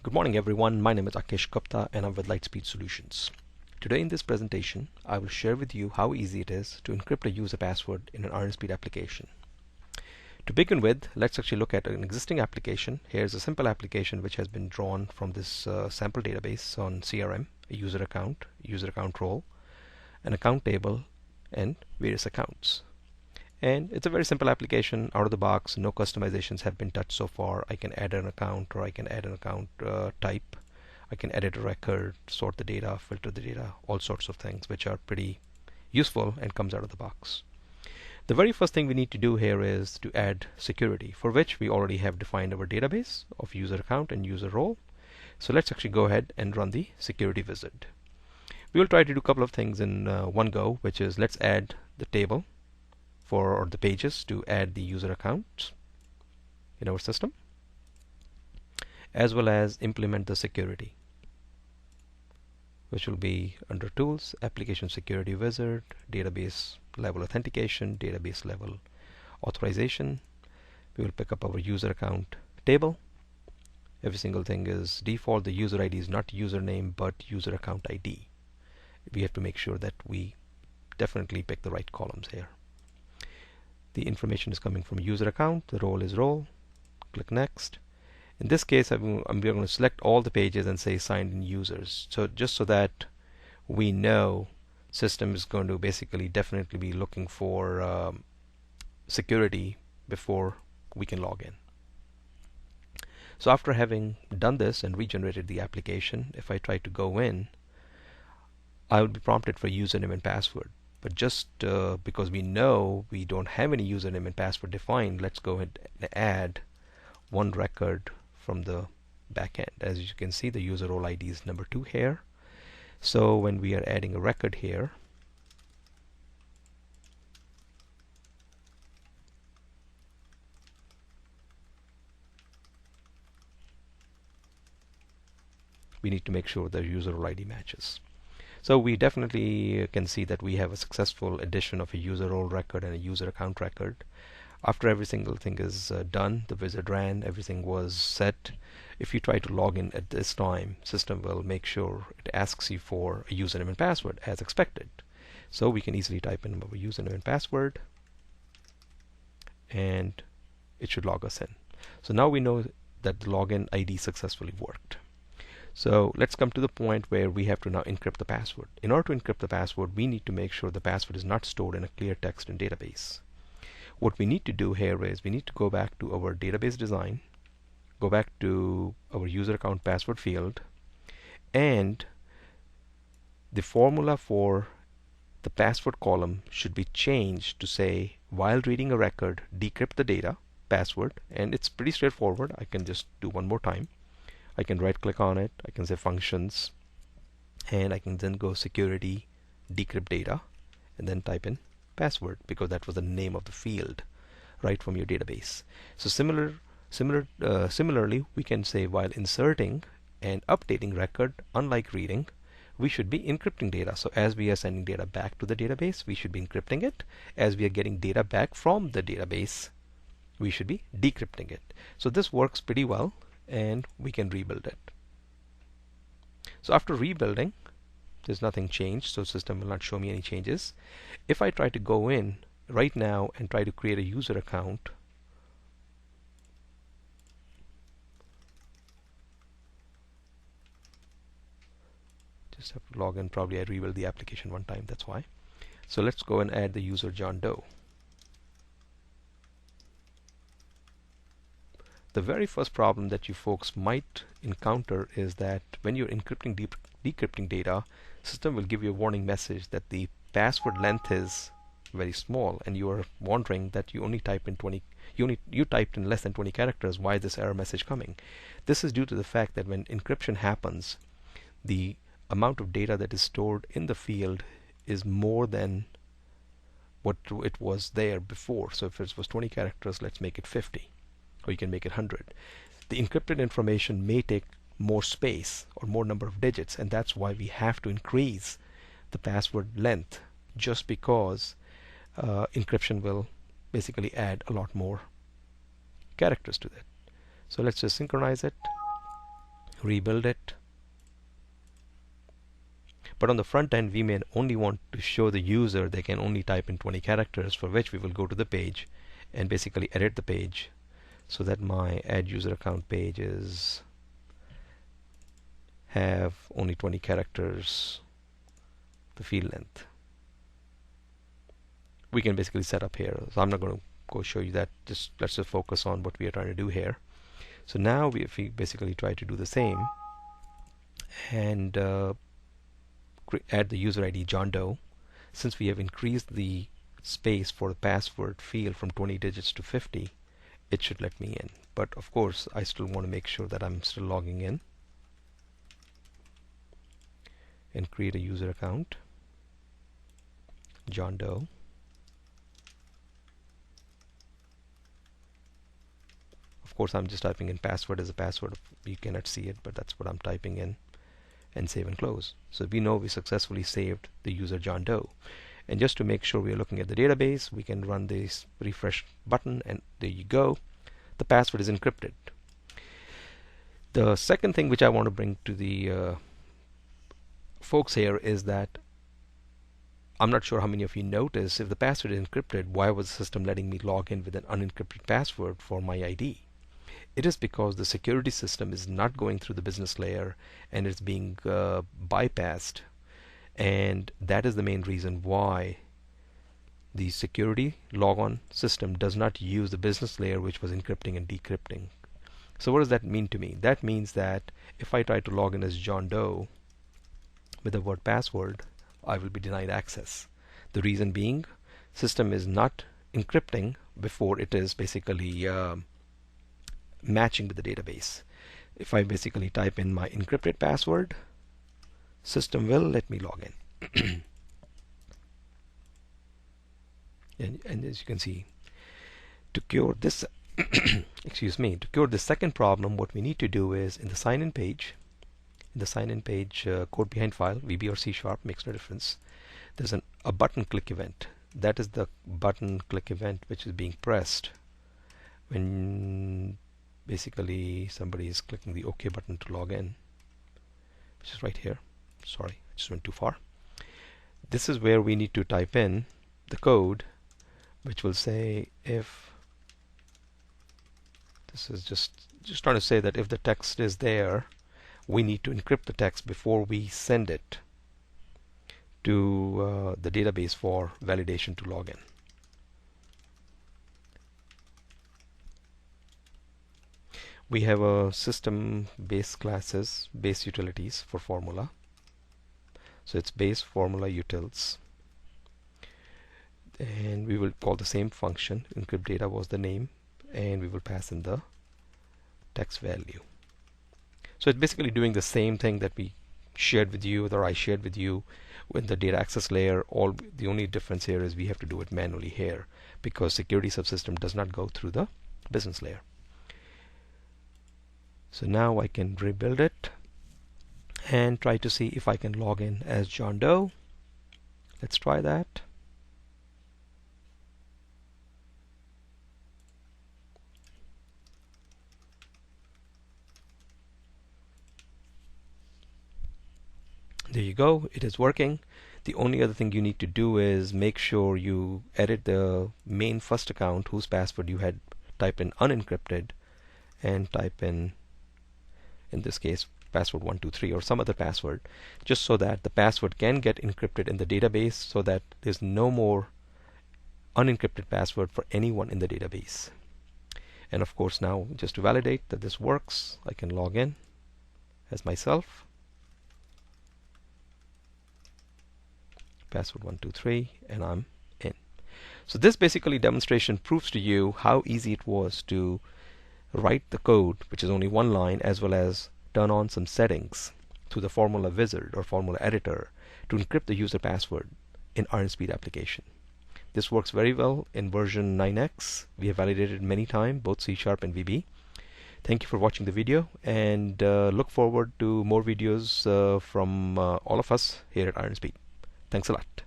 Good morning everyone, my name is Akesh Gupta and I'm with Lightspeed Solutions. Today in this presentation, I will share with you how easy it is to encrypt a user password in an RNSpeed application. To begin with, let's actually look at an existing application. Here's a simple application which has been drawn from this sample database on CRM, a user account role, an account table, and various accounts. And it's a very simple application out of the box. No customizations have been touched so far. I can add an account, or I can add an account type. I can edit a record, sort the data, filter the data, all sorts of things which are pretty useful and comes out of the box. The very first thing we need to do here is to add security, for which we already have defined our database of user account and user role. So let's actually go ahead and run the security wizard. We will try to do a couple of things in one go, which is let's add the table or the pages to add the user accounts in our system, as well as implement the security, which will be under Tools, Application Security Wizard, Database Level Authentication, Database Level Authorization. We will pick up our user account table. Every single thing is default. The user ID is not username but user account ID. We have to make sure that we definitely pick the right columns here. The information is coming from user account. The role is role. Click next. In this case, we're going to select all the pages and say signed in users. So just so that we know system is going to basically definitely be looking for security before we can log in. So after having done this and regenerated the application, if I try to go in, I will be prompted for username and password. But just because we know we don't have any username and password defined, let's go ahead and add one record from the backend. As you can see, the user role ID is number 2 here. So when we are adding a record here, we need to make sure the user role ID matches. So we definitely can see that we have a successful addition of a user role record and a user account record. After every single thing is done, the wizard ran, everything was set. If you try to log in at this time, system will make sure it asks you for a username and password as expected. So we can easily type in our username and password and it should log us in. So now we know that the login ID successfully worked. So let's come to the point where we have to now encrypt the password. In order to encrypt the password, we need to make sure the password is not stored in a clear text in database. What we need to do here is we need to go back to our database design, go back to our user account password field, and the formula for the password column should be changed to say, while reading a record, decrypt the data password. And it's pretty straightforward. I can just do one more time. I can right click on it, I can say functions, and I can then go security, decrypt data, and then type in password, because that was the name of the field right from your database. So similarly, we can say while inserting and updating record, unlike reading, we should be encrypting data. So as we are sending data back to the database, we should be encrypting it. As we are getting data back from the database, we should be decrypting it. So this works pretty well, and we can rebuild it. So after rebuilding, there's nothing changed, so system will not show me any changes. If I try to go in right now and try to create a user account, just have to log in. Probably I rebuild the application one time, that's why. So let's go and add the user John Doe. The very first problem that you folks might encounter is that when you're encrypting, decrypting data, system will give you a warning message that the password length is very small, and you are wondering that you only typed in 20. You typed in less than 20 characters. Why is this error message coming? This is due to the fact that when encryption happens, the amount of data that is stored in the field is more than what it was there before. So if it was 20 characters, let's make it 50. Or you can make it 100. The encrypted information may take more space or more number of digits, and that's why we have to increase the password length, just because encryption will basically add a lot more characters to that. So let's just synchronize it. rebuild it. But on the front end, we may only want to show the user they can only type in 20 characters, for which we will go to the page and basically edit the page so that my add user account pages have only 20 characters, the field length. We can basically set up here. So I'm not going to go show you that. Let's just focus on what we are trying to do here. So now if we basically try to do the same and add the user ID John Doe, since we have increased the space for the password field from 20 digits to 50, it should let me in. But of course, I still want to make sure that I'm still logging in and create a user account, John Doe. Of course, I'm just typing in password as a password. You cannot see it, but that's what I'm typing in, and save and close. So we know we successfully saved the user John Doe. And just to make sure we are looking at the database, we can run this refresh button, and there you go. The password is encrypted. The second thing which I want to bring to the folks here is that I'm not sure how many of you noticed, if the password is encrypted, why was the system letting me log in with an unencrypted password for my ID? It is because the security system is not going through the business layer and it's being bypassed, and that is the main reason why the security logon system does not use the business layer, which was encrypting and decrypting. So what does that mean to me? That means that if I try to log in as John Doe with the word password, I will be denied access. The reason being, system is not encrypting before it is basically matching with the database. If I basically type in my encrypted password, system will let me log in. and as you can see, to cure this excuse me, to cure the second problem, what we need to do is in the sign-in page, code behind file, VB or C#, makes no difference. There's a button click event. That is the button click event which is being pressed when basically somebody is clicking the OK button to log in, which is right here. Sorry, I just went too far. This is where we need to type in the code which will say, if this is just trying to say that if the text is there, we need to encrypt the text before we send it to the database for validation to log in. We have a system base classes, base utilities for formula. So it's base formula utils, and we will call the same function. Encrypt data was the name, and we will pass in the text value. So it's basically doing the same thing that we shared with you, or I shared with you with the data access layer. The only difference here is we have to do it manually here, because security subsystem does not go through the business layer. So now I can rebuild it and try to see if I can log in as John Doe. Let's try that. There you go, it is working. The only other thing you need to do is make sure you edit the main first account whose password you had typed in unencrypted, and type in this case password 123 or some other password, just so that the password can get encrypted in the database, so that there's no more unencrypted password for anyone in the database. And of course, now just to validate that this works, I can log in as myself, password 123, and I'm in. So this basically demonstration proves to you how easy it was to write the code, which is only one line, as well as turn on some settings through the formula wizard or formula editor to encrypt the user password in IronSpeed application. This works very well in version 9x. We have validated many times, both C# and VB. Thank you for watching the video, and look forward to more videos from all of us here at IronSpeed. Thanks a lot.